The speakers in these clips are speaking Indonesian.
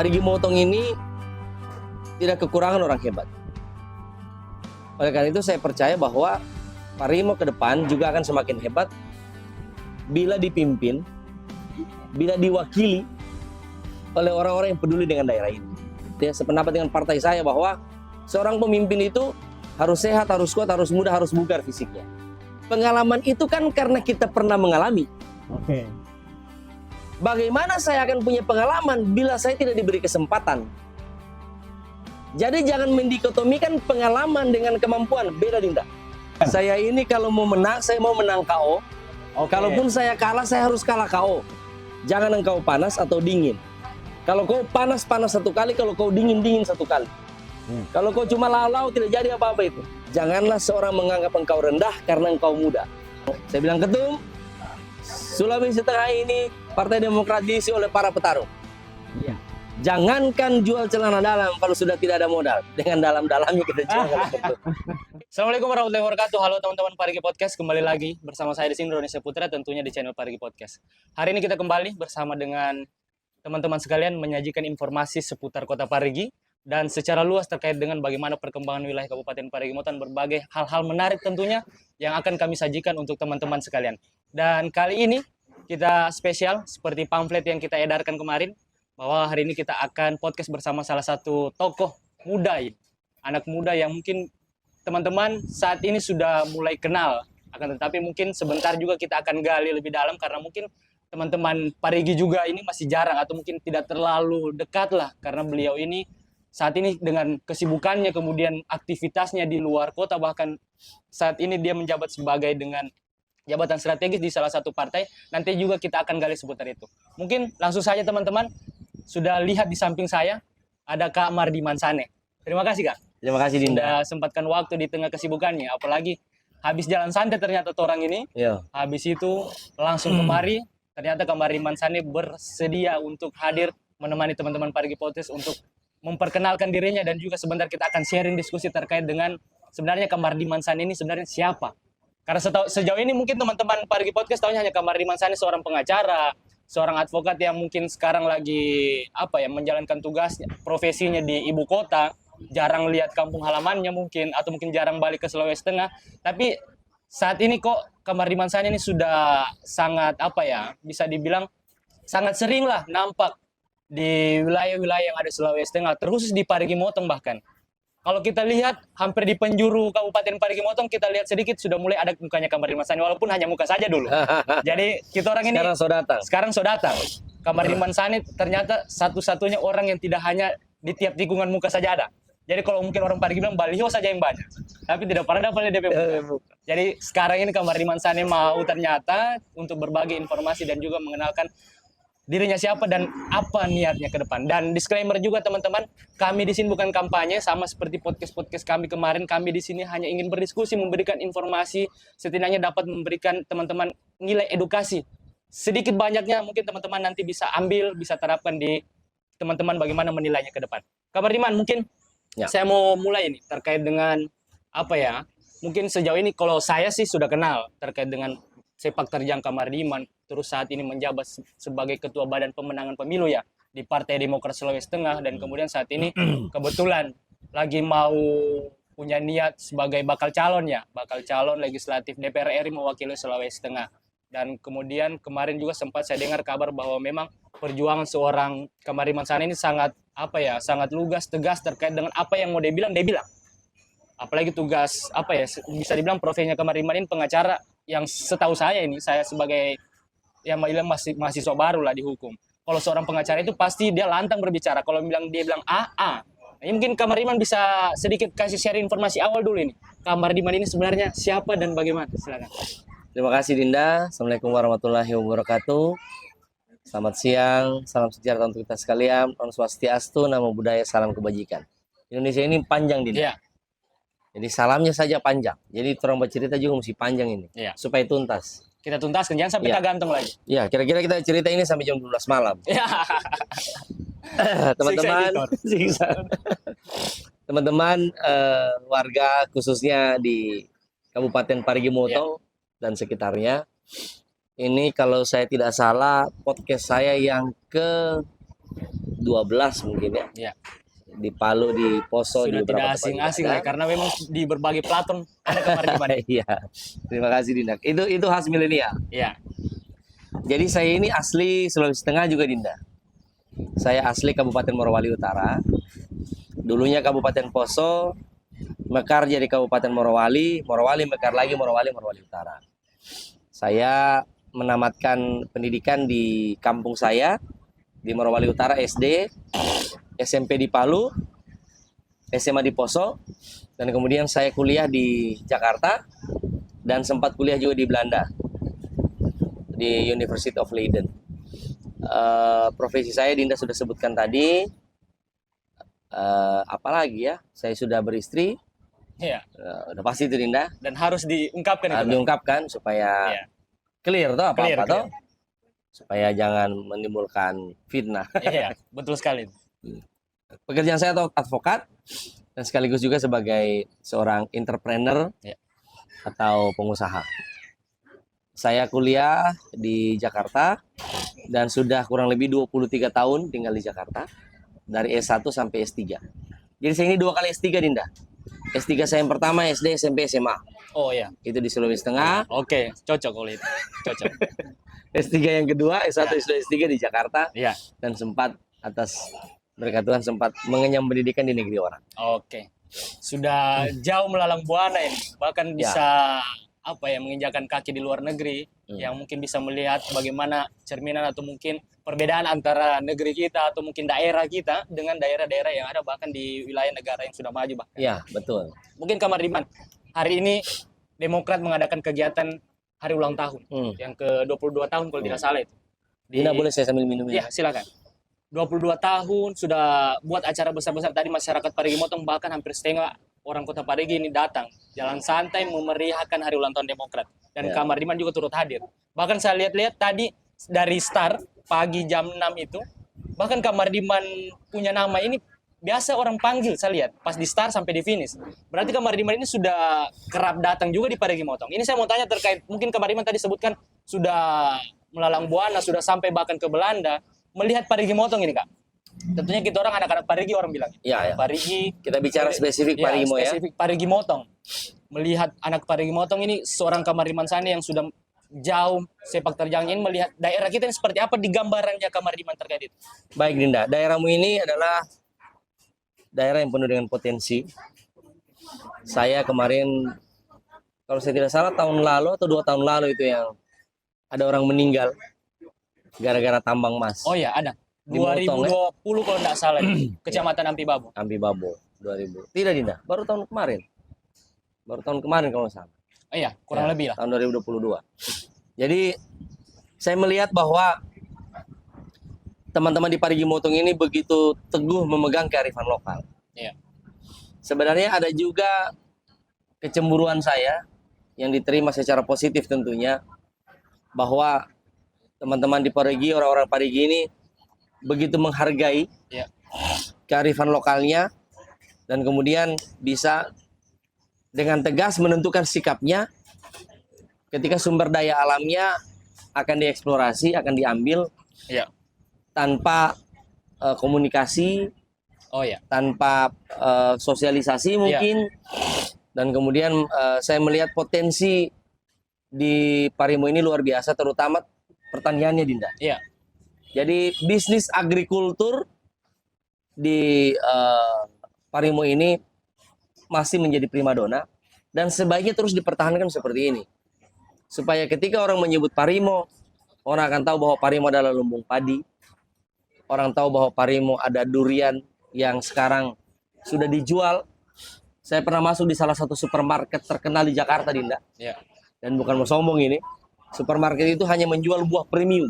Parigi Motong ini tidak kekurangan orang hebat. Oleh karena itu saya percaya bahwa Parimo ke depan juga akan semakin hebat bila dipimpin, bila diwakili oleh orang-orang yang peduli dengan daerah ini. Saya sependapat dengan partai saya bahwa seorang pemimpin itu harus sehat, harus kuat, harus muda, harus bugar fisiknya. Pengalaman itu kan karena kita pernah mengalami. Oke. Bagaimana saya akan punya pengalaman bila saya tidak diberi kesempatan? Jadi jangan mendikotomikan pengalaman dengan kemampuan. Beda, Dinda. Saya ini kalau mau menang, saya mau menang KO. Kalaupun saya kalah, saya harus kalah KO. Jangan engkau panas atau dingin. Kalau kau panas satu kali, kalau kau dingin satu kali. Kalau kau cuma lau-lau, tidak jadi apa-apa itu. Janganlah seorang menganggap engkau rendah karena engkau muda. Saya bilang ketum, Sulawesi Tengah ini Partai Demokrat diisi oleh para petarung. Iya. Jangankan jual celana dalam kalau sudah tidak ada modal. Dengan dalam-dalamnya kita jual. Assalamualaikum warahmatullahi wabarakatuh. Halo teman-teman Parigi Podcast, kembali lagi bersama saya di sini Indonesia Putra, tentunya di channel Parigi Podcast. Hari ini kita kembali bersama dengan teman-teman sekalian menyajikan informasi seputar Kota Parigi dan secara luas terkait dengan bagaimana perkembangan wilayah Kabupaten Parigi Motong, berbagai hal-hal menarik tentunya yang akan kami sajikan untuk teman-teman sekalian. Dan kali ini kita spesial seperti pamflet yang kita edarkan kemarin, bahwa hari ini kita akan podcast bersama salah satu tokoh muda, anak muda yang mungkin teman-teman saat ini sudah mulai kenal, akan tetapi mungkin sebentar juga kita akan gali lebih dalam karena mungkin teman-teman Parigi juga ini masih jarang atau mungkin tidak terlalu dekat lah, karena beliau ini saat ini dengan kesibukannya kemudian aktivitasnya di luar kota, bahkan saat ini dia menjabat sebagai dengan jabatan strategis di salah satu partai. Nanti juga kita akan gali seputar itu. Mungkin langsung saja teman-teman, sudah lihat di samping saya ada Kak Mardi Mansane. Terima kasih Kak. Terima kasih Dinda. Sudah sempatkan waktu di tengah kesibukannya, apalagi habis jalan santai ternyata orang ini. Yo. Habis itu langsung kemari, ternyata Kak Mardi Mansane bersedia untuk hadir menemani teman-teman Parigi Podcast untuk memperkenalkan dirinya, dan juga sebentar kita akan sharing diskusi terkait dengan sebenarnya Kak Mardi Mansane ini sebenarnya siapa. Karena sejauh ini mungkin teman-teman Parigi Podcast tahunya hanya Kak Mardi Mansane seorang pengacara, seorang advokat yang mungkin sekarang lagi menjalankan tugas profesinya di ibu kota, jarang lihat kampung halamannya mungkin, atau mungkin jarang balik ke Sulawesi Tengah. Tapi saat ini kok Kak Mardi Mansane ini sudah sangat bisa dibilang sangat sering lah nampak di wilayah-wilayah yang ada Sulawesi Tengah, terkhusus di Parigi Motong bahkan. Kalau kita lihat hampir di penjuru Kabupaten Parigi Motong, kita lihat sedikit sudah mulai ada mukanya Kak Mardi Mansane, walaupun hanya muka saja dulu. Jadi kita orang ini sekarang so datang. Kak Mardi Mansane ternyata satu-satunya orang yang tidak hanya di tiap tikungan muka saja ada. Jadi kalau mungkin orang Parigi bilang baliho saja yang banyak, tapi tidak pernah dapat DP muka. Jadi sekarang ini Kak Mardi Mansane mau ternyata untuk berbagi informasi dan juga mengenalkan dirinya siapa dan apa niatnya ke depan. Dan disclaimer juga teman-teman, kami di sini bukan kampanye, sama seperti podcast-podcast kami kemarin. Kami di sini hanya ingin berdiskusi, memberikan informasi, setidaknya dapat memberikan teman-teman nilai edukasi. Sedikit banyaknya mungkin teman-teman nanti bisa ambil, bisa terapkan di teman-teman bagaimana menilainya ke depan. Kak Mardiman, mungkin saya mau mulai ini terkait dengan mungkin sejauh ini kalau saya sih sudah kenal terkait dengan sepak terjang Kak Mardiman, terus saat ini menjabat sebagai Ketua Badan Pemenangan Pemilu di Partai Demokrat Sulawesi Tengah, dan kemudian saat ini kebetulan lagi mau punya niat sebagai bakal calon legislatif DPR RI mewakili Sulawesi Tengah. Dan kemudian kemarin juga sempat saya dengar kabar bahwa memang perjuangan seorang Kak Mardi Mansane ini sangat sangat lugas, tegas terkait dengan apa yang mau dia bilang. Apalagi tugas bisa dibilang profesinya Kak Mardi Mansane ini pengacara, yang setahu saya sebagai masih mahasiswa baru lah di hukum. Kalau seorang pengacara itu pasti dia lantang berbicara. Kalau dia bilang A. Ini mungkin Kak Mardiman bisa sedikit kasih share informasi awal dulu ini. Kak Mardiman ini sebenarnya siapa dan bagaimana? Silakan. Terima kasih Dinda. Assalamualaikum warahmatullahi wabarakatuh. Selamat siang, salam sejahtera untuk kita sekalian. Om Swastiastu, Namo Buddhaya, salam kebajikan. Indonesia ini panjang Dinda. Iya. Jadi salamnya saja panjang. Jadi orang bercerita juga mesti panjang ini. Iya. Supaya tuntas. Kita tuntaskan, jangan sampai tak gantung lagi. Iya, kira-kira kita cerita ini sampai jam 12 malam. Iya. Teman-teman warga khususnya di Kabupaten Parigi Motong dan sekitarnya. Ini kalau saya tidak salah podcast saya yang ke 12 mungkin ya. Ya. Di Palu, di Poso, Sudah di beberapa tidak tempat asing-asing juga lah, ada. karena memang di berbagai platform ada kamar mandi. Iya. Terima kasih Dinda. Itu khas milenial. Iya. Jadi saya ini asli Sulawesi Tengah juga Dinda. Saya asli Kabupaten Morowali Utara. Dulunya Kabupaten Poso, mekar jadi Kabupaten Morowali, Morowali mekar lagi Morowali Utara. Saya menamatkan pendidikan di kampung saya di Morowali Utara SD, SMP di Palu, SMA di Poso, dan kemudian saya kuliah di Jakarta dan sempat kuliah juga di Belanda di University of Leiden. Profesi saya Dinda sudah sebutkan tadi. Apalagi ya, saya sudah beristri. Iya. Udah pasti itu Dinda. Dan harus diungkapkan itu. Harus diungkapkan supaya Iya. clear toh Clear, apa-apa toh. Supaya jangan menimbulkan fitnah. Iya, betul sekali. Pekerjaan saya atau advokat dan sekaligus juga sebagai seorang entrepreneur Ya. atau pengusaha. Saya kuliah di Jakarta dan sudah kurang lebih 23 tahun tinggal di Jakarta. Dari S1 sampai S3. Jadi saya ini 2 kali S3 Dinda. S3 saya yang pertama SD, SMP, SMA. Oh iya. Itu di Sulawesi Tengah. Oke, cocok kalau itu. Cocok. S3 yang kedua, S1, S2, S3 di Jakarta. Iya. Dan sempat atas berkat Tuhan sempat mengenyam pendidikan di negeri orang. Oke. Sudah jauh melalang buana ini. Bahkan bisa menginjakan kaki di luar negeri yang mungkin bisa melihat bagaimana cerminan atau mungkin perbedaan antara negeri kita atau mungkin daerah kita dengan daerah-daerah yang ada bahkan di wilayah negara yang sudah maju bahkan. Iya, betul. Mungkin Kamar Diman, hari ini Demokrat mengadakan kegiatan hari ulang tahun yang ke-22 tahun kalau tidak salah itu. Dina boleh saya sambil minum ya? Silakan. 22 tahun sudah buat acara besar-besar, tadi masyarakat Parigi Motong bahkan hampir setengah orang Kota Parigi ini datang jalan santai memeriahkan hari ulang tahun Demokrat dan Kamar Diman juga turut hadir. Bahkan saya lihat-lihat tadi dari start pagi jam 6 itu bahkan Kamar Diman punya nama ini biasa orang panggil, saya lihat pas di start sampai di finish. Berarti Kamar Diman ini sudah kerap datang juga di Parigi Motong. Ini saya mau tanya terkait mungkin Kamar Diman tadi sebutkan sudah melalang buana, sudah sampai bahkan ke Belanda. Melihat Parigi Motong ini Kak, tentunya kita orang anak-anak Parigi orang bilang. Iya. Parigi. Kita bicara spesifik Parigi Motong ya. Spesifik Parigi Motong. Melihat anak Parigi Motong ini seorang Kamar Diman Sani yang sudah jauh sepak terjangnya ini, melihat daerah kita ini seperti apa di gambarannya Kamar Diman terkait itu. Baik Dinda, daerahmu ini adalah daerah yang penuh dengan potensi. Saya kemarin kalau saya tidak salah tahun lalu atau 2 tahun lalu itu yang ada orang meninggal gara-gara tambang emas. Oh ya, ada. Di Motong, 2020 kalau tidak salah, Kecamatan Ampi Babo. Ampi Babo 2000. Tidak Dinda, baru tahun kemarin. Baru tahun kemarin kalau nggak salah. Oh iya, kurang lebih lah. Tahun 2022. Jadi saya melihat bahwa teman-teman di Parigi Motong ini begitu teguh memegang kearifan lokal. Iya. Sebenarnya ada juga kecemburuan saya yang diterima secara positif tentunya bahwa teman-teman di Parigi, orang-orang Parigi ini begitu menghargai kearifan lokalnya dan kemudian bisa dengan tegas menentukan sikapnya ketika sumber daya alamnya akan dieksplorasi, akan diambil tanpa komunikasi, tanpa sosialisasi mungkin, dan kemudian saya melihat potensi di Parimo ini luar biasa, terutama pertaniannya Dinda. Iya. Jadi bisnis agrikultur di Parimo ini masih menjadi primadona dan sebaiknya terus dipertahankan seperti ini. Supaya ketika orang menyebut Parimo, orang akan tahu bahwa Parimo adalah lumbung padi. Orang tahu bahwa Parimo ada durian yang sekarang sudah dijual. Saya pernah masuk di salah satu supermarket terkenal di Jakarta, Dinda. Iya. Dan bukan mau sombong ini. Supermarket itu hanya menjual buah premium.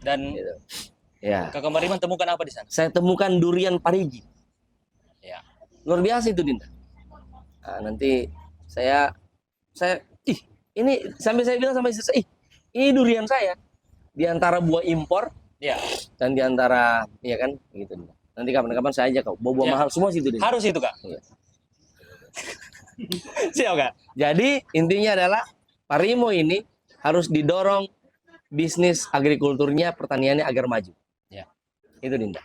Dan Gitu. Ya. Kakak Mariman temukan apa di sana? Saya temukan durian Parigi. Ya. Luar biasa itu Dinda. Nah, nanti saya ini sampai saya bilang sama istri saya, ini durian saya di antara buah impor dan di antara ya kan gitu Dinda. Nanti kapan-kapan saya ajak kau buah-buah mahal semua situ Dinda. Harus itu Kak. Iya. Siap Kak. Jadi intinya adalah Parimo ini harus didorong bisnis agrikulturnya, pertaniannya agar maju. Ya. Itu Dinda.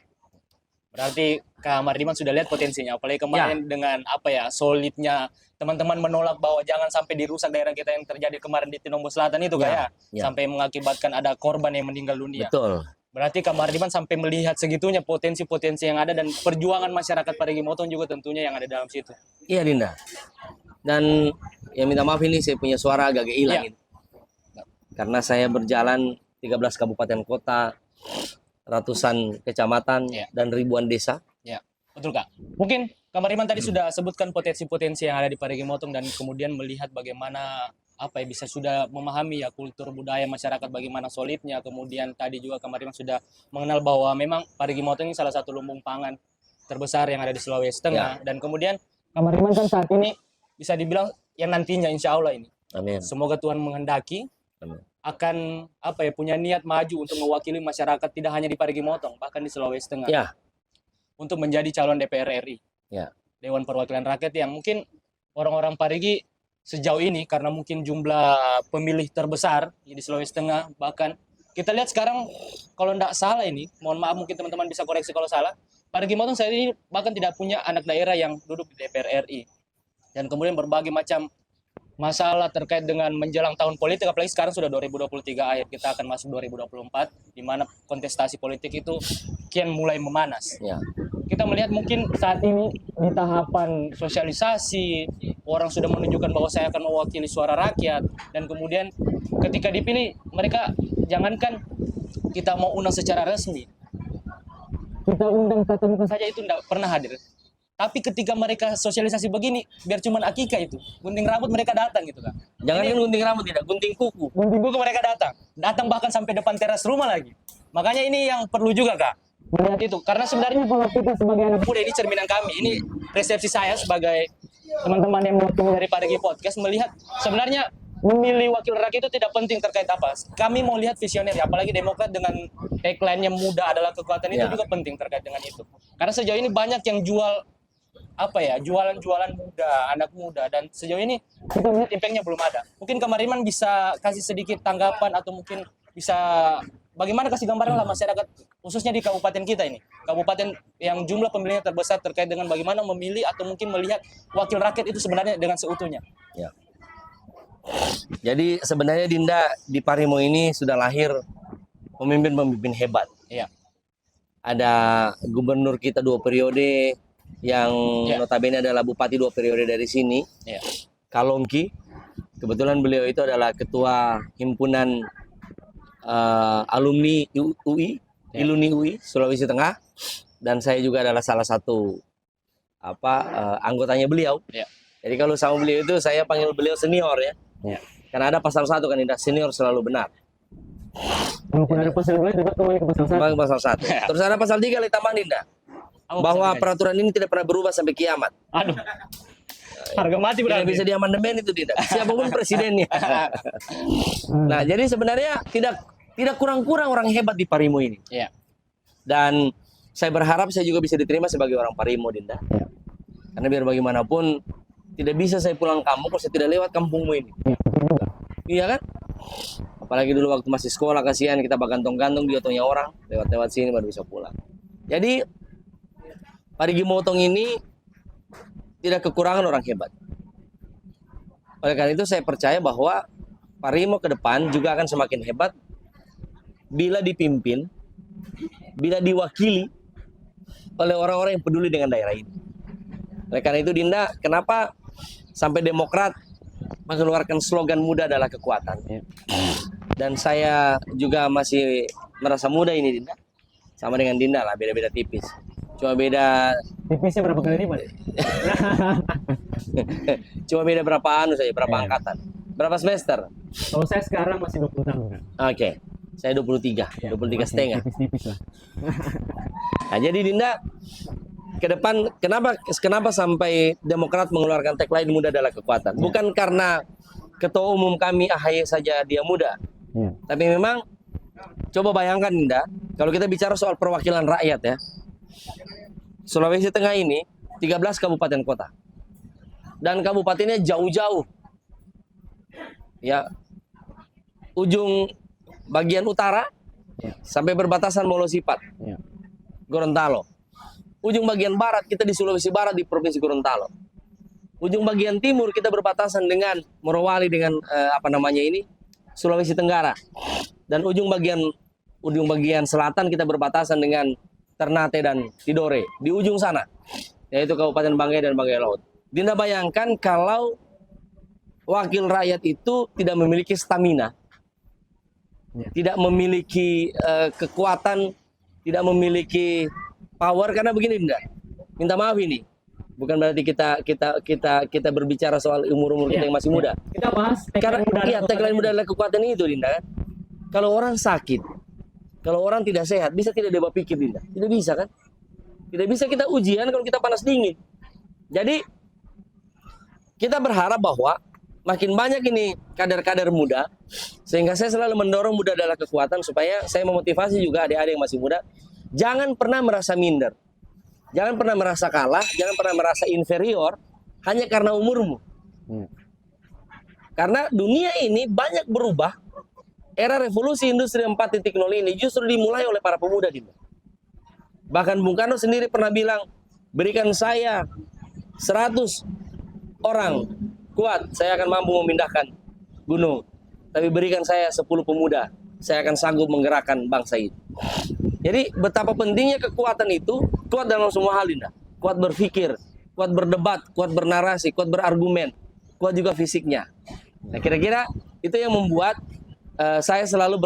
Berarti Kak Mardiman sudah lihat potensinya, apalagi kemarin dengan apa ya, solidnya teman-teman menolak bahwa jangan sampai dirusak daerah kita yang terjadi kemarin di Tinombor Selatan itu kayak sampai mengakibatkan ada korban yang meninggal dunia. Betul. Berarti Kak Mardiman sampai melihat segitunya potensi-potensi yang ada dan perjuangan masyarakat Parigi Motong juga tentunya yang ada dalam situ. Iya Dinda. Dan ya minta maaf ini saya punya suara agak hilang ini. Karena saya berjalan 13 kabupaten kota, ratusan kecamatan dan ribuan desa. Ya, betul Kak. Mungkin Kak Mardiman tadi sudah sebutkan potensi-potensi yang ada di Parigi Motong dan kemudian melihat bagaimana apa ya, bisa sudah memahami ya kultur budaya masyarakat bagaimana solidnya. Kemudian tadi juga Kak Mardiman sudah mengenal bahwa memang Parigi Motong ini salah satu lumbung pangan terbesar yang ada di Sulawesi Tengah. Dan kemudian Kak Mardiman kan saat ini bisa dibilang yang nantinya insya Allah ini. Amin. Semoga Tuhan menghendaki akan apa ya, punya niat maju untuk mewakili masyarakat tidak hanya di Parigi Motong bahkan di Sulawesi Tengah untuk menjadi calon DPR RI Dewan Perwakilan Rakyat yang mungkin orang-orang Parigi sejauh ini karena mungkin jumlah pemilih terbesar di Sulawesi Tengah, bahkan kita lihat sekarang kalau tidak salah ini, mohon maaf mungkin teman-teman bisa koreksi kalau salah, Parigi Motong saat ini bahkan tidak punya anak daerah yang duduk di DPR RI. Dan kemudian berbagai macam masalah terkait dengan menjelang tahun politik, apalagi sekarang sudah 2023 akhir, kita akan masuk 2024 di mana kontestasi politik itu kian mulai memanas. Kita melihat mungkin saat ini di tahapan sosialisasi, orang sudah menunjukkan bahwa saya akan mewakili suara rakyat, dan kemudian ketika dipilih mereka jangankan kita mau undang secara resmi, kita undang tatap muka saja itu tidak pernah hadir. Tapi ketika mereka sosialisasi begini, biar cuman akikah itu, gunting rambut mereka datang gitu kan. Jangan kan gunting rambut, tidak, gunting kuku. Gunting kuku mereka datang bahkan sampai depan teras rumah lagi. Makanya ini yang perlu juga Kak, melihat itu. Karena sebenarnya kalau kita sebagai anak muda, ini cerminan kami, ini persepsi saya sebagai teman-teman yang mewakili dari Parigi Podcast, melihat sebenarnya memilih wakil rakyat itu tidak penting terkait apa. Kami mau lihat visioner, apalagi Demokrat dengan tagline-nya muda adalah kekuatan, itu juga penting terkait dengan itu. Karena sejauh ini banyak yang jual apa ya, jualan-jualan muda, anak muda, dan sejauh ini kita melihat impact-nya belum ada. Mungkin Kak Mardiman bisa kasih sedikit tanggapan atau mungkin bisa bagaimana kasih gambaran lah masyarakat khususnya di kabupaten kita ini, kabupaten yang jumlah pemilihnya terbesar terkait dengan bagaimana memilih atau mungkin melihat wakil rakyat itu sebenarnya dengan seutuhnya. Jadi sebenarnya Dinda, di Parimo ini sudah lahir pemimpin-pemimpin hebat. Ada gubernur kita 2 periode yang notabene adalah bupati 2 periode dari sini, Kalongki. Kebetulan beliau itu adalah ketua himpunan alumni UI, Iluni UI Sulawesi Tengah, dan saya juga adalah salah satu anggotanya beliau. Jadi kalau sama beliau itu saya panggil beliau senior ya. Karena ada pasal 1 kan, Dinda, senior selalu benar. Walaupun ada pasal 2 tetap kembali ke pasal 1. Pasal 1. Terus ada pasal 3 ditambah, Dinda, bahwa peraturan ini tidak pernah berubah sampai kiamat. Aduh, harga mati berarti. Tidak bisa diamandemen itu, Dinda, siapapun presidennya. Nah, jadi sebenarnya tidak kurang-kurang orang hebat di Parimo ini. Dan saya berharap saya juga bisa diterima sebagai orang Parimo, Dinda. Karena biar bagaimanapun tidak bisa saya pulang kampung kalau saya tidak lewat kampungmu ini. Iya kan? Apalagi dulu waktu masih sekolah, kasihan kita bagantong-gantong di otonya orang, lewat-lewat sini baru bisa pulang. Jadi Parigi Motong ini tidak kekurangan orang hebat. Oleh karena itu saya percaya bahwa Parimo ke depan juga akan semakin hebat bila dipimpin, bila diwakili oleh orang-orang yang peduli dengan daerah ini. Oleh karena itu, Dinda, kenapa sampai Demokrat mengeluarkan slogan muda adalah kekuatan. Dan saya juga masih merasa muda ini, Dinda. Sama dengan Dinda lah, beda-beda tipis. Cuma beda tipisnya berapa kali lipat? Cuma beda berapa saja, berapa angkatan. Berapa semester? Kalau saya sekarang masih 20 tahun kan. Oke. Saya 23, 23 setengah. Tipis-tipis lah. Nah, jadi Dinda, ke depan kenapa sampai Demokrat mengeluarkan tagline muda adalah kekuatan? Bukan karena ketua umum kami AHY saja dia muda. Tapi memang coba bayangkan, Dinda, kalau kita bicara soal perwakilan rakyat ya. Sulawesi Tengah ini 13 kabupaten kota. Dan kabupatennya jauh-jauh. Ya. Ujung bagian utara sampai berbatasan Molosipat. Gorontalo. Ujung bagian barat kita di Sulawesi Barat di Provinsi Gorontalo. Ujung bagian timur kita berbatasan dengan Morowali dengan Sulawesi Tenggara. Dan ujung bagian selatan kita berbatasan dengan Ternate dan Tidore di ujung sana, yaitu Kabupaten Banggai dan Banggai Laut. Dinda bayangkan kalau wakil rakyat itu tidak memiliki stamina, tidak memiliki kekuatan, tidak memiliki power, karena begini Dinda. Minta maaf ini, bukan berarti kita berbicara soal umur kita yang masih muda. Kita bahas Karena tagline muda adalah kekuatan itu, Dinda. Kalau orang sakit, kalau orang tidak sehat, bisa tidak dia berpikir, Dinda? Tidak bisa kan? Tidak bisa kita ujian kalau kita panas dingin. Jadi kita berharap bahwa makin banyak ini kader-kader muda, sehingga saya selalu mendorong muda adalah kekuatan, supaya saya memotivasi juga adik-adik yang masih muda, jangan pernah merasa minder, jangan pernah merasa kalah, jangan pernah merasa inferior hanya karena umurmu. Karena dunia ini banyak berubah. Era revolusi industri 4.0 ini justru dimulai oleh para pemuda, Dinda. Bahkan Bung Karno sendiri pernah bilang, berikan saya 100 orang kuat, saya akan mampu memindahkan gunung. Tapi berikan saya 10 pemuda, saya akan sanggup menggerakkan bangsa ini. Jadi betapa pentingnya kekuatan itu, kuat dalam semua hal, Dinda. Kuat berpikir, kuat berdebat, kuat bernarasi, kuat berargumen, kuat juga fisiknya. Nah, kira-kira itu yang membuat saya selalu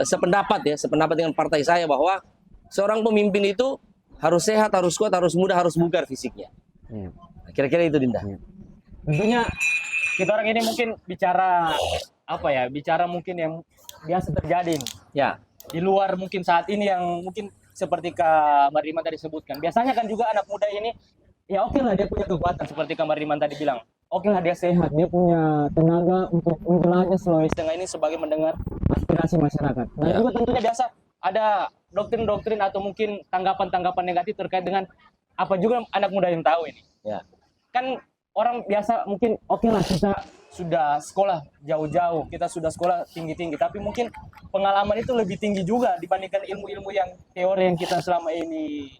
sependapat dengan partai saya, bahwa seorang pemimpin itu harus sehat, harus kuat, harus muda, harus bugar fisiknya. Nah, kira-kira itu, Dinda. tentunya kita orang ini mungkin bicara bicara mungkin yang biasa terjadi nih. Ya, Di luar mungkin saat ini yang mungkin seperti Kak Mariman tadi sebutkan. Biasanya kan juga anak muda ini ya oke lah dia punya kekuatan seperti Kak Mariman tadi bilang. Oke lah dia sehat, dia punya tenaga untuk menjelajah Sulawesi Tengah ini sebagai mendengar aspirasi masyarakat. Nah juga tentunya biasa ada doktrin-doktrin atau mungkin tanggapan-tanggapan negatif terkait dengan apa juga anak muda yang tahu ini. ya. Kan orang biasa mungkin oke lah kita sudah sekolah jauh-jauh, kita sudah sekolah tinggi-tinggi, tapi mungkin pengalaman itu lebih tinggi juga dibandingkan ilmu-ilmu yang teori yang kita selama ini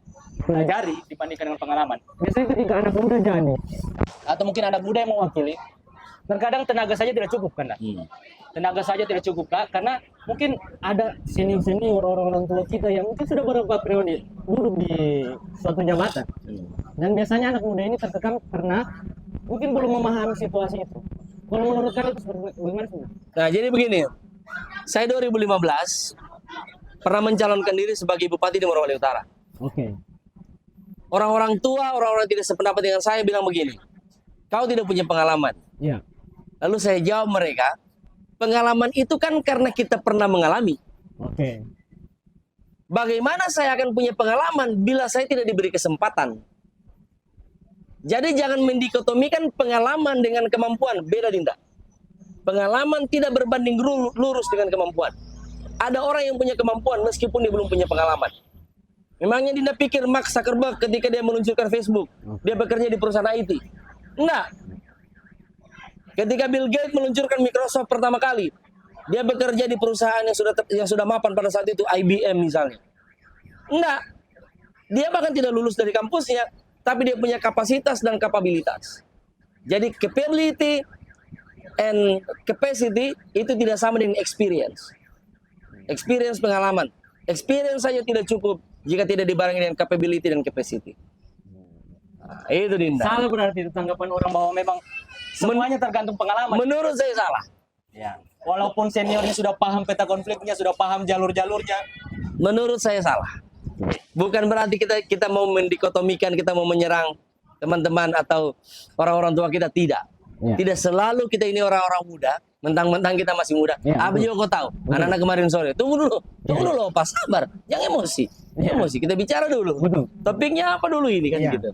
pelajari dibandingkan dengan pengalaman. Biasanya ketika anak muda jadi atau mungkin anak muda yang mewakili, terkadang tenaga saja tidak cukup kan? Tenaga saja tidak cukup Kak, karena mungkin ada senior-senior orang-orang tua kita yang mungkin sudah beberapa periode duduk di suatu jabatan. Dan biasanya anak muda ini tertekan karena mungkin belum memahami situasi itu. Kalau menurut kalian itu bagaimana sih? Nah, jadi begini. Saya 2015 pernah mencalonkan diri sebagai bupati di Morowali Utara. Oke. Orang-orang tua, orang-orang tidak sependapat dengan saya bilang begini, kau tidak punya pengalaman. Iya. Lalu saya jawab mereka, pengalaman itu kan karena kita pernah mengalami. Oke. Bagaimana saya akan punya pengalaman bila saya tidak diberi kesempatan? Jadi jangan mendikotomikan pengalaman dengan kemampuan. Beda, Dinda. Pengalaman tidak berbanding lurus dengan kemampuan. Ada orang yang punya kemampuan meskipun dia belum punya pengalaman. Memangnya Dinda pikir Mark Zuckerberg ketika dia meluncurkan Facebook, dia bekerja di perusahaan IT? Enggak. Ketika Bill Gates meluncurkan Microsoft pertama kali, dia bekerja di perusahaan yang sudah mapan pada saat itu, IBM misalnya. Enggak. Dia bahkan tidak lulus dari kampusnya, tapi dia punya kapasitas dan kapabilitas. Jadi capability and capacity itu tidak sama dengan experience. Experience pengalaman. Experience saja tidak cukup jika tidak dibarengi dengan capability dan capacity. Nah, itu, Dinda. Salah berarti itu tanggapan orang bahwa memang semuanya tergantung pengalaman. Menurut saya salah. Ya. Walaupun seniornya sudah paham peta konfliknya, sudah paham jalur-jalurnya. Menurut saya salah. Bukan berarti kita mau mendikotomikan, kita mau menyerang teman-teman atau orang-orang tua kita, tidak. Ya. Tidak selalu kita ini orang-orang muda, mentang-mentang kita masih muda. Ya, Apa juga kau tahu? Anak-anak kemarin sore, tunggu dulu, Pak, sabar, jangan emosi. Ya. Emosi, kita bicara dulu. Betul. Topiknya apa dulu ini kan Ya. gitu.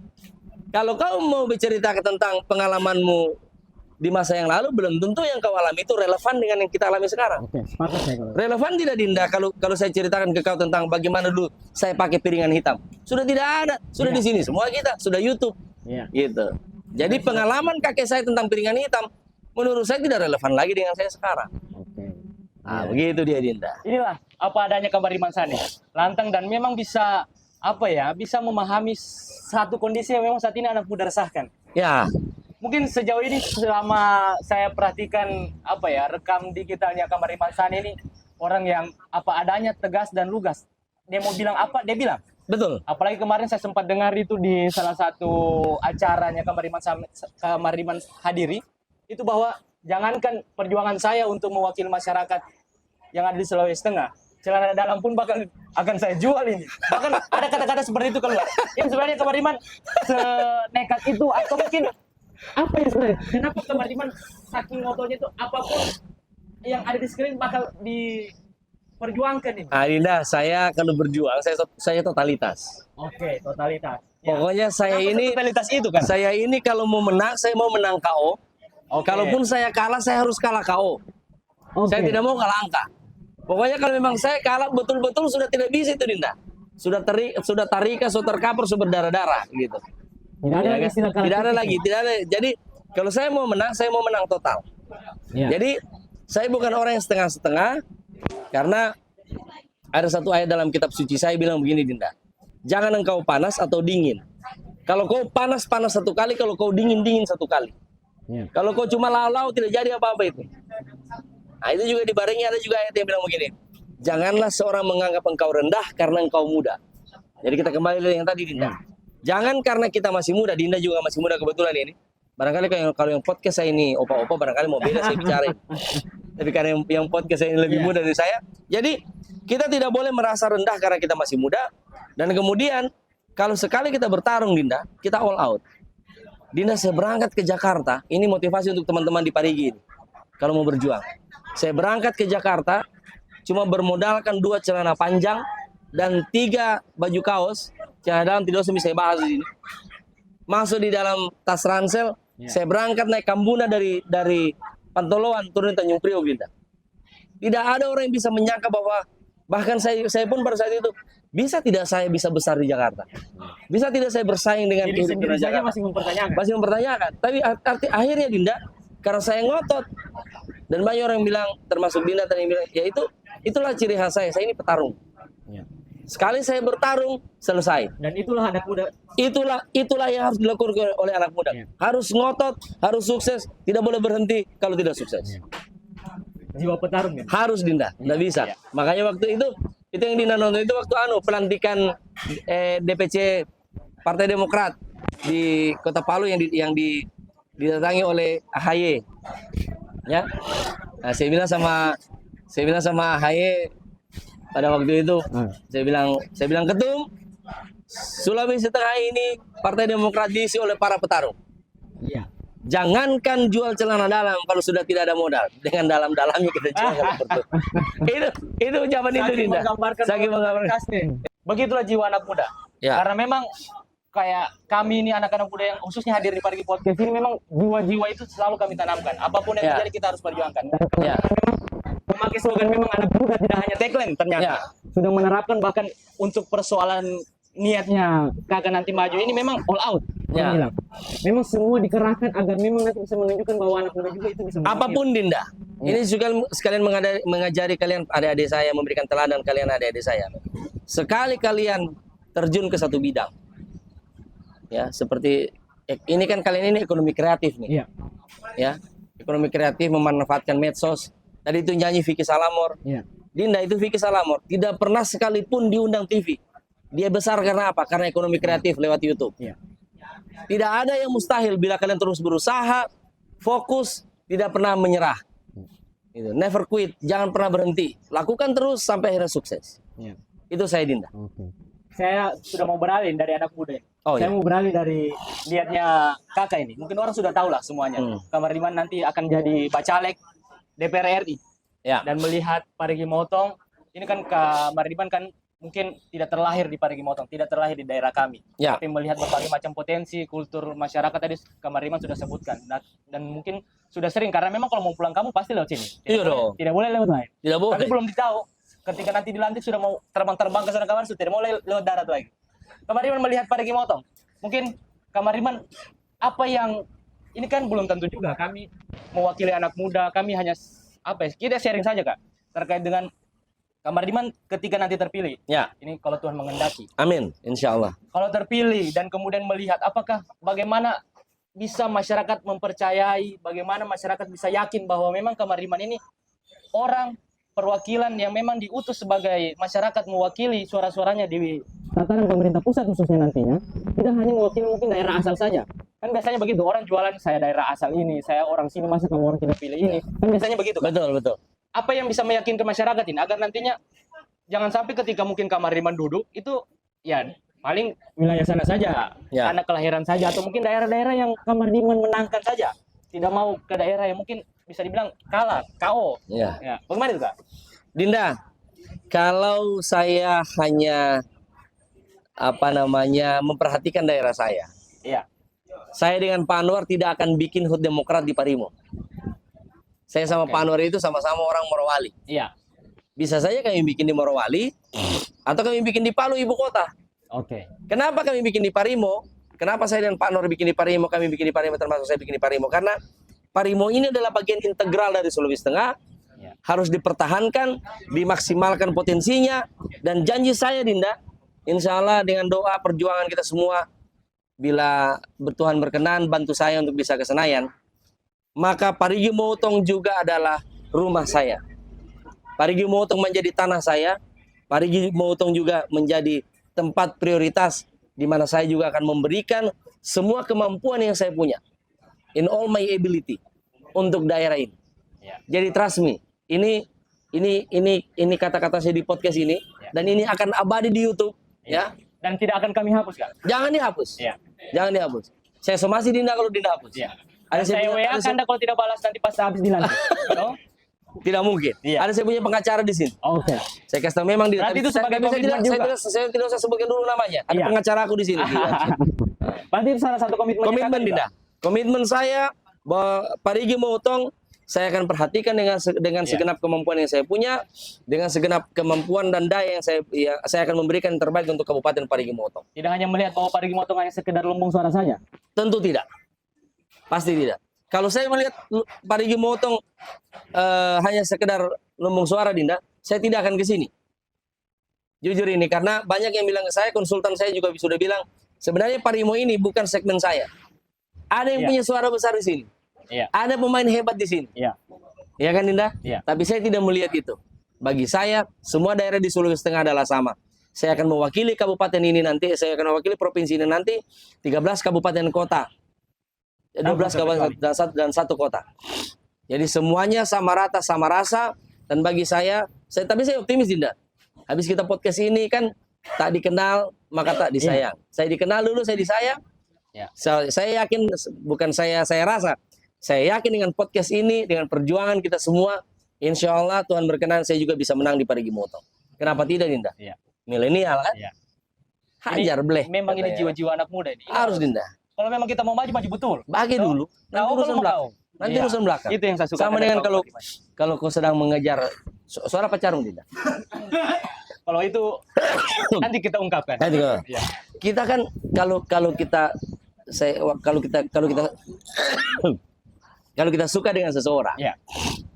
Kalau kau mau bercerita tentang pengalamanmu di masa yang lalu, belum tentu yang kau alami itu relevan dengan yang kita alami sekarang. Oke, sepakat saya kalau. Relevan tidak, Dinda, kalau saya ceritakan ke kau tentang bagaimana dulu saya pakai piringan hitam? Sudah tidak ada, sudah di sini semua kita, sudah YouTube. Iya. Gitu. Jadi pengalaman kakek saya tentang piringan hitam menurut saya tidak relevan lagi dengan saya sekarang. Oke. Begitu dia, Dinda. Inilah apa adanya Kang Bariman Sane, lantang dan memang bisa bisa memahami satu kondisi yang memang saat ini anak muda resahkan. Ya, Mungkin sejauh ini selama saya perhatikan rekam digitalnya Kang Bariman Sane ini orang yang apa adanya, tegas dan lugas. Dia mau bilang apa, dia bilang. betul. Apalagi kemarin saya sempat dengar itu di salah satu acaranya Kang Bariman hadiri, itu bahwa jangankan perjuangan saya untuk mewakili masyarakat yang ada di Sulawesi Tengah, celana dalam pun akan saya jual ini. Bahkan ada kata-kata seperti itu keluar. Yang sebenarnya Kang Bariman senekat itu, atau mungkin apa ya sebenarnya? Kenapa Kang Bariman saking motonya itu apapun yang ada di screen bakal diperjuangkan ini? Dinda, saya kalau berjuang, saya totalitas. Oke, totalitas. Ya. Pokoknya saya Kenapa ini, totalitas itu kan? saya ini kalau mau menang, saya mau menang KO. Oke. Kalaupun saya kalah, saya harus kalah KO. Oke. Saya tidak mau kalah angka. Pokoknya kalau memang saya kalah betul-betul sudah tidak bisa itu, Dinda. Sudah tarika, sudah terkapar, sudah berdarah-darah gitu. Tidak ada Ya lagi kan? istilah kalah Tidak ada tipis, lagi, ya? tidak ada. Jadi kalau saya mau menang total. Ya. Jadi saya bukan orang yang setengah-setengah, karena ada satu ayat dalam kitab suci saya bilang begini, Dinda. Jangan engkau panas atau dingin. Kalau kau panas satu kali, kalau kau dingin satu kali. Ya. Kalau kau cuma lau-lau tidak jadi apa-apa itu. Nah, itu juga dibarengi ada juga ayat yang bilang begini. Janganlah seorang menganggap engkau rendah karena engkau muda. Jadi kita kembali dari yang tadi, Dinda. Jangan karena kita masih muda, Dinda juga masih muda kebetulan ini. Barangkali kalau yang podcast saya ini opa-opa barangkali mau beda saya bicarain. Tapi karena yang podcast saya ini lebih muda dari saya. Jadi kita tidak boleh merasa rendah karena kita masih muda. Dan kemudian kalau sekali kita bertarung, Dinda, kita all out. Dinda, saya berangkat ke Jakarta. Ini motivasi untuk teman-teman di Parigi ini. Kalau mau berjuang. Saya berangkat ke Jakarta cuma bermodalkan 2 celana panjang dan 3 baju kaos. Celana dalam tidak usah bisa bahas di sini. Masuk di dalam tas ransel. Saya berangkat naik Kambuna dari Pantoloan turun di Tanjung Priok, Dinda. Tidak ada orang yang bisa menyangka bahwa bahkan saya pun pada saat itu bisa tidak saya bisa besar di Jakarta. Bisa tidak saya bersaing dengan Diri sendiri kehidupan saja Jakarta. masih mempertanyakan. Masih mempertanyakan. Tapi akhirnya, Dinda, karena saya ngotot dan banyak orang yang bilang termasuk Dinda tadi yang bilang, ya itulah ciri khas saya. Saya ini petarung. Ya. Sekali saya bertarung, selesai. Dan itulah anak muda. Itulah yang harus dilakukan oleh anak muda. Ya. Harus ngotot, harus sukses, tidak boleh berhenti kalau tidak sukses. Jiwa petarung ya. Harus, Dinda, tidak bisa. Ya. Makanya waktu itu yang Dinda nonton itu waktu pelantikan DPC Partai Demokrat di Kota Palu yang didatangi oleh AHY. Ya. Nah, saya bilang sama AHY pada waktu itu, saya bilang Ketum, Sulawesi Tengah ini Partai Demokrat diisi oleh para petarung. Iya. Jangankan jual celana dalam kalau sudah tidak ada modal, dengan dalam-dalamnya kita jual. itu ucapan itu, Dinda. Saking menggambarkan. Begitulah jiwa anak muda. Ya. Karena memang kayak kami ini anak-anak muda yang khususnya hadir di Parigi Podcast ini memang jiwa-jiwa itu selalu kami tanamkan. Apapun yang terjadi kita harus perjuangkan. Ya. Memakai slogan memang anak muda tidak hanya tagline ternyata. Ya. Sudah menerapkan bahkan untuk persoalan niatnya kakak nanti maju ini memang all out. Ya. Bilang. Memang semua dikerahkan agar memang nanti bisa menunjukkan bahwa anak muda juga itu bisa. Apapun, Dinda. Ini juga sekalian mengajari kalian adik-adik saya, memberikan teladan kalian adik-adik saya. Sekali kalian terjun ke satu bidang. Ya, seperti ini kan kalian ini ekonomi kreatif nih. Iya. Ya. Ekonomi kreatif memanfaatkan medsos. Tadi itu nyanyi Vicky Salamor. Iya. Dinda, itu Vicky Salamor tidak pernah sekalipun diundang TV. Dia besar karena apa? Karena ekonomi kreatif lewat YouTube. Iya. Tidak ada yang mustahil bila kalian terus berusaha, fokus, tidak pernah menyerah. Gitu. Never quit, jangan pernah berhenti. Lakukan terus sampai akhirnya sukses. Iya. Itu saya, Dinda. Saya sudah mau beralih dari anak muda. Oh, Saya iya. mau beralih dari lihatnya kakak ini. Mungkin orang sudah tahu lah semuanya. Kang Bariman nanti akan jadi bacalek DPR RI. Ya. Dan melihat Parigi Motong, ini kan Kang Bariman kan mungkin tidak terlahir di Parigi Motong, tidak terlahir di daerah kami. Ya. Tapi melihat berbagai macam potensi kultur masyarakat tadi Kang Bariman sudah sebutkan. Dan mungkin sudah sering karena memang kalau mau pulang kamu pasti lewat sini. Iya dong. Tidak boleh lewat lain. Tidak boleh. Tapi belum tahu ketika nanti dilantik sudah mau terbang ke sana kamar sudah tidak mau lewat darat lagi. Kang Bariman melihat Parigi Motong, mungkin Kang Bariman apa yang ini kan belum tentu juga kami mewakili anak muda, kami hanya kita sharing saja Kak terkait dengan Kamar Diman ketika nanti terpilih, Ya, ini kalau Tuhan mengendaki, amin, insya Allah. kalau terpilih dan kemudian melihat apakah bagaimana bisa masyarakat mempercayai, bagaimana masyarakat bisa yakin bahwa memang Kamar Diman ini orang perwakilan yang memang diutus sebagai masyarakat mewakili suara-suaranya di tataran pemerintah pusat khususnya nantinya, tidak hanya mewakili mungkin daerah asal saja. Kan biasanya begitu, orang jualan saya daerah asal ini, saya orang sini, masa kamu orang tidak pilih ini. Kan biasanya begitu kan? Betul, betul. Apa yang bisa meyakinkan masyarakat ini agar nantinya jangan sampai ketika mungkin Kamar Diman duduk itu ya paling wilayah sana saja, Ya. anak kelahiran saja, atau mungkin daerah-daerah yang Kamar Diman menangkan saja, tidak mau ke daerah yang mungkin bisa dibilang kalah, KO. Ya. Ya, bagaimana itu Kak? Dinda, kalau saya hanya memperhatikan daerah saya dengan Pak Anwar tidak akan bikin HUT Demokrat di Parimo. Saya sama Oke. Pak Anwar itu sama-sama orang Morowali. Iya. Bisa saja kami bikin di Morowali atau kami bikin di Palu, ibu kota. Oke. Kenapa kami bikin di Parimo? Kenapa saya dan Pak Anwar bikin di Parimo? Kami bikin di Parimo, termasuk saya bikin di Parimo. Karena Parimo ini adalah bagian integral dari Sulawesi Tengah. Ya. Harus dipertahankan, dimaksimalkan potensinya. Dan janji saya, Dinda, insya Allah dengan doa perjuangan kita semua, bila Tuhan berkenan bantu saya untuk bisa ke Senayan, maka Parigi Motong juga adalah rumah saya. Parigi Motong menjadi tanah saya. Parigi Motong juga menjadi tempat prioritas di mana saya juga akan memberikan semua kemampuan yang saya punya, in all my ability, untuk daerah ini. Ya. Jadi trust me, ini kata-kata saya di podcast ini, Ya. dan ini akan abadi di YouTube, ya. Dan tidak akan kami hapus Kak. Jangan dihapus, Iya. jangan dihapus. Saya somasi Dinda kalau Dinda hapus. Iya. Ada Saya punya- WA ada saya- Anda kalau tidak balas nanti pas habis dilantik. No? tidak mungkin. Iya. Ada saya punya pengacara di sini. Oke. Saya kasih tahu memang Berarti itu sebagai komitmen juga. saya tidak usah sebutkan dulu namanya. Ada Iya. pengacara aku di sini. Berarti itu salah satu komitmen Komitmen Dinda. Komitmen saya bahwa Parigi Motong saya akan perhatikan dengan Iya. segenap kemampuan yang saya punya, dengan segenap kemampuan dan daya yang saya akan memberikan yang terbaik untuk Kabupaten Parigi Motong. Tidak hanya melihat bahwa Parigi Motong hanya sekedar lumbung suara saja. Tentu tidak. Pasti tidak. Kalau saya melihat Parigi Motong hanya sekedar lumbung suara, Dinda, saya tidak akan ke sini. Jujur ini, karena banyak yang bilang ke saya, konsultan saya juga sudah bilang, sebenarnya Parimo ini bukan segmen saya. Ada yang Iya. punya suara besar di sini. Iya. Ada pemain hebat di sini. Iya. Iya kan, Dinda? Iya. Tapi saya tidak melihat itu. Bagi saya, semua daerah di Sulawesi Tengah adalah sama. Saya akan mewakili kabupaten ini nanti, saya akan mewakili provinsi ini nanti, 13 kabupaten kota. 12 kabupaten dan satu kota. Jadi semuanya sama rata, sama rasa. Dan bagi tapi saya optimis, Dinda. Habis kita podcast ini kan, tak dikenal, maka tak disayang. Saya dikenal dulu, saya disayang. Ya. Saya yakin, bukan saya rasa. Saya yakin dengan podcast ini, dengan perjuangan kita semua, insya Allah Tuhan berkenan saya juga bisa menang di Parigi Motong. Kenapa tidak, Dinda? Iya. Milenial kan? Iya. Hajar bleh. Memang ini katanya. jiwa-jiwa anak muda ini. Harus, Dinda. Kalau memang kita mau maju, maju betul. Bagi Tahu? dulu. Nanti Tahu urusan belum belakang. tahu? Nanti Iya. urusan belakang. Itu yang saya suka. Sama dengan kalau kau sedang mengejar suara pacarmu, Dinda. Kalau itu nanti kita ungkapkan. Nanti kau. Iya. Kita kan kalau kita kalau kita suka dengan seseorang, Iya.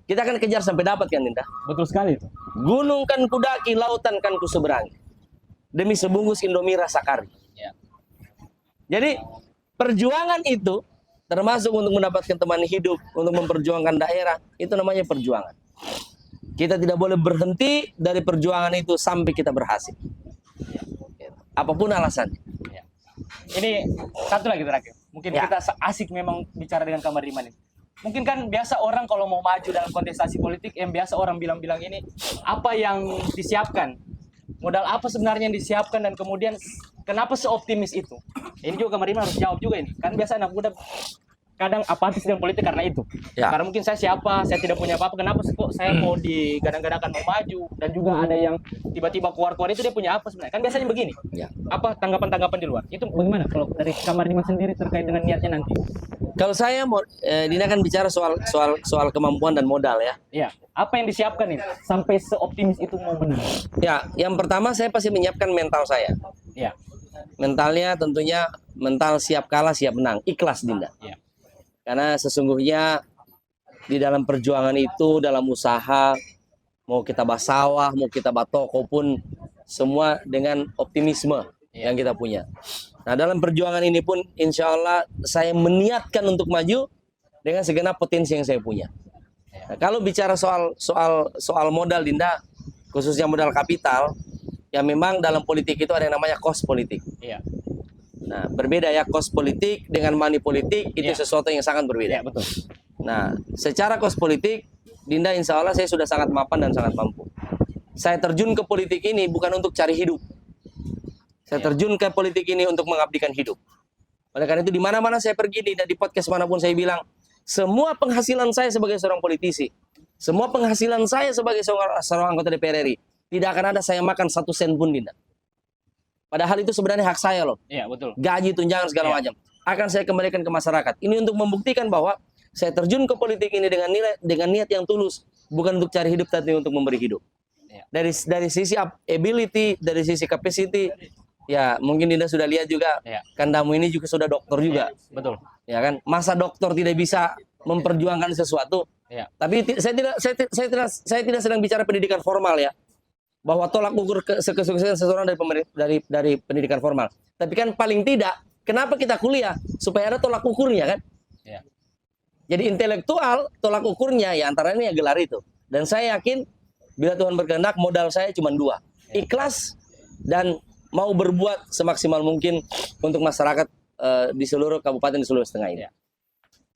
kita akan kejar sampai dapat kan, Dinda. Betul sekali itu. Gunung kan kudaki, lautan kan kuseberangi. Demi sebungkus Indomie rasa kari. Iya. Jadi perjuangan itu termasuk untuk mendapatkan teman hidup, untuk memperjuangkan daerah, itu namanya perjuangan. Kita tidak boleh berhenti dari perjuangan itu sampai kita berhasil. Apapun alasannya. Iya. Ini satu lagi terakhir. Mungkin Ya. kita asik memang bicara dengan Kamar Diman ini. Mungkin kan biasa orang kalau mau maju dalam kontestasi politik, yang biasa orang bilang-bilang ini, apa yang disiapkan? Modal apa sebenarnya yang disiapkan dan kemudian kenapa seoptimis itu? Ini juga Kamar Diman harus jawab juga ini. Kan biasa anak muda kadang apatis dengan politik karena itu. Ya. Karena mungkin saya siapa, saya tidak punya apa-apa, kenapa kok saya mau digadang-gadangkan mau maju? Dan juga ada yang tiba-tiba keluar-keluar itu dia punya apa sebenarnya? Kan biasanya begini. Ya. Apa tanggapan-tanggapan di luar? Itu bagaimana kalau dari Kamar Diman sendiri terkait dengan niatnya nanti? Kalau saya mau, Dina kan bicara soal kemampuan dan modal ya. Iya. Apa yang disiapkan ini sampai seoptimis itu mau menang? Ya, yang pertama saya pasti menyiapkan mental saya. Iya. Mentalnya tentunya mental siap kalah, siap menang, ikhlas, Dinda. Iya. Karena sesungguhnya di dalam perjuangan itu, dalam usaha, Mau kita bahas sawah, mau kita bahas toko pun, semua dengan optimisme yang kita punya. Nah, dalam perjuangan ini pun insya Allah saya meniatkan untuk maju dengan segenap potensi yang saya punya. Nah, kalau bicara soal modal, Dinda, khususnya modal kapital, ya memang dalam politik itu ada yang namanya cost politik. Iya. Nah, berbeda ya, cost politik dengan money politik itu sesuatu yang sangat berbeda. Iya, betul. Nah, secara cost politik, Dinda insya Allah saya sudah sangat mapan dan sangat mampu. Saya terjun ke politik ini bukan untuk cari hidup. Saya terjun ke politik ini untuk mengabdikan hidup. Oleh karena itu di mana-mana saya pergi, di podcast manapun saya bilang, semua penghasilan saya sebagai seorang politisi, semua penghasilan saya sebagai seorang anggota DPR RI, tidak akan ada saya makan 1 sen pun, Dinda. Padahal itu sebenarnya hak saya loh. Iya, betul. Gaji, tunjangan, segala macam. Akan saya kembalikan ke masyarakat. Ini untuk membuktikan bahwa saya terjun ke politik ini dengan niat yang tulus, bukan untuk cari hidup tapi untuk memberi hidup. Ya. Dari sisi ability, dari sisi capacity, ya mungkin Dinda sudah lihat juga, Ya. Kandamu ini juga sudah dokter juga, Betul. ya kan? Masa dokter tidak bisa memperjuangkan sesuatu? Ya. Tapi saya tidak sedang bicara pendidikan formal ya, bahwa tolak ukur kesuksesan seseorang dari pendidikan formal. Tapi kan paling tidak, kenapa kita kuliah? Supaya ada tolak ukurnya kan? Ya. Jadi intelektual tolak ukurnya ya antara ini ya gelar itu. Dan saya yakin bila Tuhan berkehendak modal saya cuma 2. Ikhlas dan mau berbuat semaksimal mungkin untuk masyarakat di seluruh kabupaten di Sulawesi Tengah ini.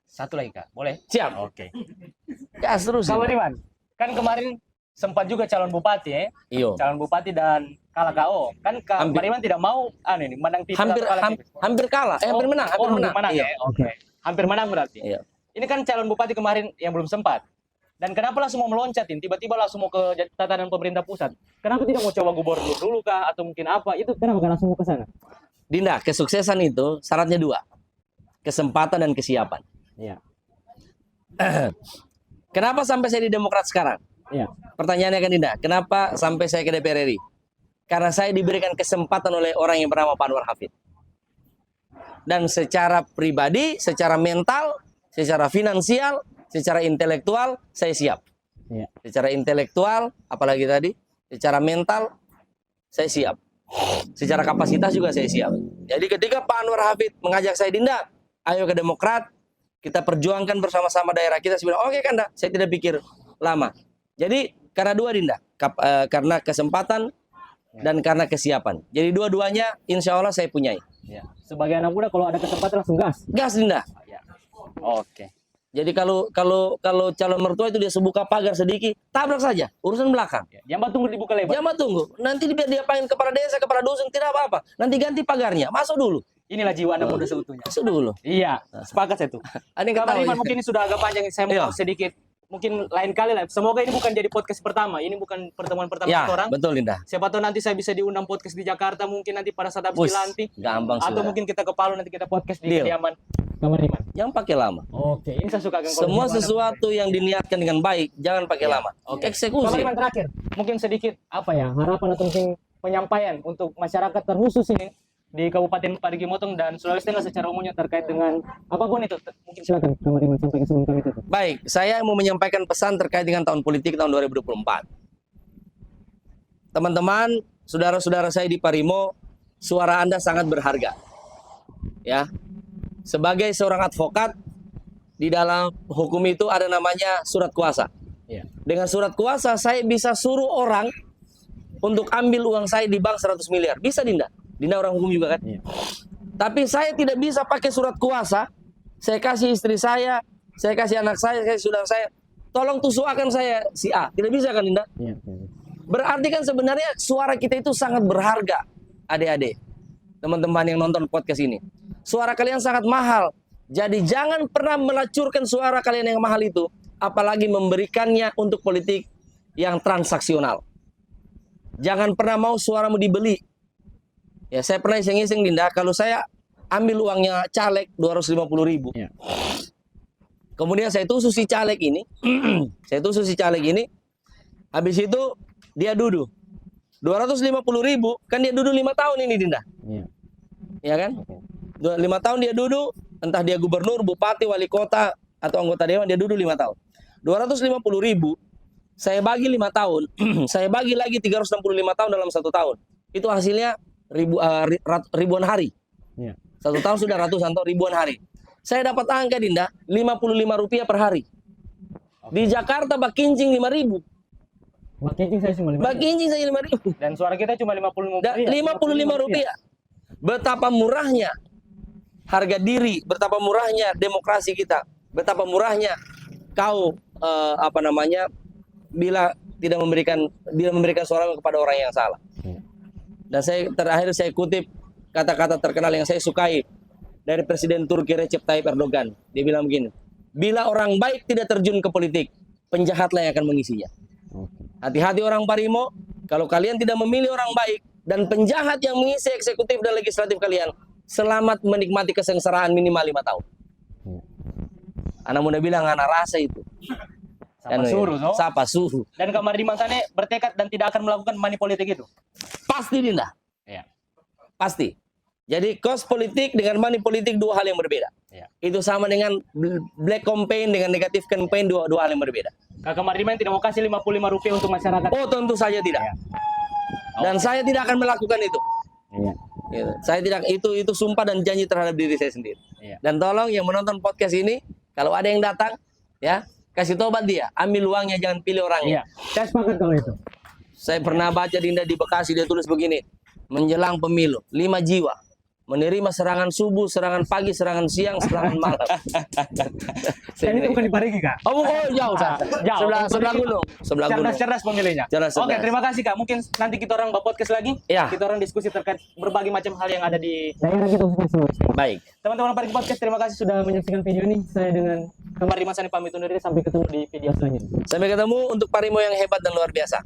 Satu lagi, Kak. Boleh? Siap. Oke. Gas terus. Kak Mariman, kan kemarin sempat juga calon bupati ya. Iyo. Calon bupati dan kalah KO. Kan Kak Mariman tidak mau menang tipis Hampir atau kalah tipis. hampir kalah. Hampir menang, hampir menang. Menang Iya. ya. Oke. Hampir menang berarti. Iya. Ini kan calon bupati kemarin yang belum sempat. Dan kenapa langsung mau meloncatin? Tiba-tiba langsung mau ke tatanan pemerintah pusat. Kenapa tidak mau coba gubernur dulu kah? Atau mungkin apa? Itu kenapa kan langsung mau ke sana? Dinda, kesuksesan itu syaratnya 2. Kesempatan dan kesiapan. Iya. Kenapa sampai saya di Demokrat sekarang? Iya. Pertanyaannya kan Dinda, kenapa sampai saya ke DPR RI? Karena saya diberikan kesempatan oleh orang yang bernama Pak Anwar Hafid. Dan secara pribadi, secara mental, secara finansial, secara intelektual, saya siap. Iya. Secara intelektual, apalagi tadi, secara mental, saya siap. Secara kapasitas juga saya siap. Jadi ketika Pak Anwar Hafid mengajak saya, Dinda, ayo ke Demokrat, kita perjuangkan bersama-sama daerah kita. Saya bilang, oke Kanda, saya tidak pikir lama. Jadi karena 2 Dinda, karena kesempatan dan karena kesiapan. Jadi dua-duanya insya Allah saya punyai. Ya. Sebagai anak muda kalau ada kesempatan langsung gas. Gas Dinda. Ya. Oke. Jadi kalau calon mertua itu dia sebuka pagar sedikit, tabrak saja, urusan belakang. Ya. Jangan tunggu dibuka lebar. Jangan tunggu, nanti dia panggil kepala desa, kepala dusun, tidak apa-apa. Nanti ganti pagarnya, masuk dulu. Inilah jiwa anak muda seutuhnya. Masuk dulu. Iya, sepakat saya tuh. Ada yang Kak ketahui. Mariman mungkin ini sudah agak panjang, saya mau Iya. sedikit mungkin lain kali lah. Semoga ini bukan jadi podcast pertama. Ini bukan pertemuan pertama Ya, kita orang. betul Dinda. Siapa tahu nanti saya bisa diundang podcast di Jakarta mungkin nanti pada saat habis Wus, dilantik. gampang Atau sudah. mungkin kita ke Palu nanti kita podcast di Deal. kediaman Kak Mariman. Yang pakai lama. Oke, ini saya suka kan kalau Semua gimana. sesuatu yang diniatkan dengan baik, jangan pakai lama. Oke. Kak Eksekusi. Mariman terakhir, mungkin sedikit apa ya harapan atau mungkin penyampaian untuk masyarakat terkhusus ini di Kabupaten Parigi Motong dan Sulawesi Tengah secara umumnya terkait dengan apapun itu. Mungkin silakan Kak Mariman sampaikan sebelum kami tutup. Baik, saya mau menyampaikan pesan terkait dengan tahun politik tahun 2024. Teman-teman, saudara-saudara saya di Parimo, suara Anda sangat berharga. Ya. Sebagai seorang advokat, di dalam hukum itu ada namanya surat kuasa. Iya. Dengan surat kuasa saya bisa suruh orang untuk ambil uang saya di bank 100 miliar. Bisa Dinda? Dinda orang hukum juga kan? Iya. Tapi saya tidak bisa pakai surat kuasa. Saya kasih istri saya kasih anak saya saudara saya. Tolong tusuakan saya si A. Tidak bisa kan Dinda? Iya. Berarti kan sebenarnya suara kita itu sangat berharga. Adik-adik, teman-teman yang nonton podcast ini. Suara kalian sangat mahal. Jadi jangan pernah melacurkan suara kalian yang mahal itu. Apalagi memberikannya untuk politik yang transaksional. Jangan pernah mau suaramu dibeli. Ya, saya pernah iseng-iseng Dinda, kalau saya ambil uangnya caleg 250.000. Iya. Kemudian saya tusu si caleg ini, habis itu dia duduk 250.000, kan dia duduk 5 tahun ini Dinda, Iya. ya kan? 5 tahun dia duduk, entah dia gubernur, bupati, wali kota atau anggota dewan, dia duduk 5 tahun. 250.000 saya bagi 5 tahun, saya bagi lagi 365 tahun dalam 1 tahun. Itu hasilnya ribuan hari. Iya. 1 tahun sudah ratusan tahun, ribuan hari. Saya dapat angka Dinda, Rp55 per hari. Di Jakarta Bakincing 5.000. Makin saya cuma 5. Bakincing saja 5.000. Dan suara kita cuma 55 Dan Rp55. Betapa murahnya harga diri, betapa murahnya demokrasi kita, betapa murahnya kau bila tidak memberikan suara kepada orang yang salah. Dan terakhir saya kutip kata-kata terkenal yang saya sukai dari Presiden Turki Recep Tayyip Erdogan. Dia bilang begini, bila orang baik tidak terjun ke politik, penjahatlah yang akan mengisinya. Hati-hati orang Parimo, kalau kalian tidak memilih orang baik dan penjahat yang mengisi eksekutif dan legislatif kalian, selamat menikmati kesengsaraan minimal 5 tahun. Anak muda bilang, anak rasa itu. Sama suruh, no? Siapa suruh? Dan Kak Mardi Mansane bertekad dan tidak akan melakukan money politik itu. Pasti Dinda. Iya. Pasti. Jadi cost politik dengan money politik dua hal yang berbeda. Iya. Itu sama dengan black campaign dengan negatif campaign dua hal yang berbeda. Kakak Mardi Man tidak mau kasih Rp55 untuk masyarakat. Oh tentu saja tidak. Iya. Dan saya tidak akan melakukan itu. Iya. Gitu. Saya tidak itu sumpah dan janji terhadap diri saya sendiri. Iya. Dan tolong yang menonton podcast ini, kalau ada yang datang, ya kasih tobat dia, ambil uangnya, jangan pilih orangnya. Iya. Saya sepakat kalau itu. Saya pernah baca Dinda di Bekasi, dia tulis begini, menjelang pemilu 5 jiwa menerima serangan subuh, serangan pagi, serangan siang, serangan malam. Dan itu bukan di Parigi, Kak. Oh, jauh, Jauh. sebelah gunung, sebelah gunung. Cerdas pemilihnya. Cerdas. Oke, terima kasih Kak. Mungkin nanti kita orang podcast lagi. Ya. Kita orang diskusi terkait berbagai macam hal yang ada di daerah kita masing-masing. Baik. Teman-teman Parigi Podcast, terima kasih sudah menyaksikan video ini. Saya dengan Kak Mardi Mansane pamit undur diri, sampai ketemu di video selanjutnya. Sampai ketemu untuk Parimo yang hebat dan luar biasa.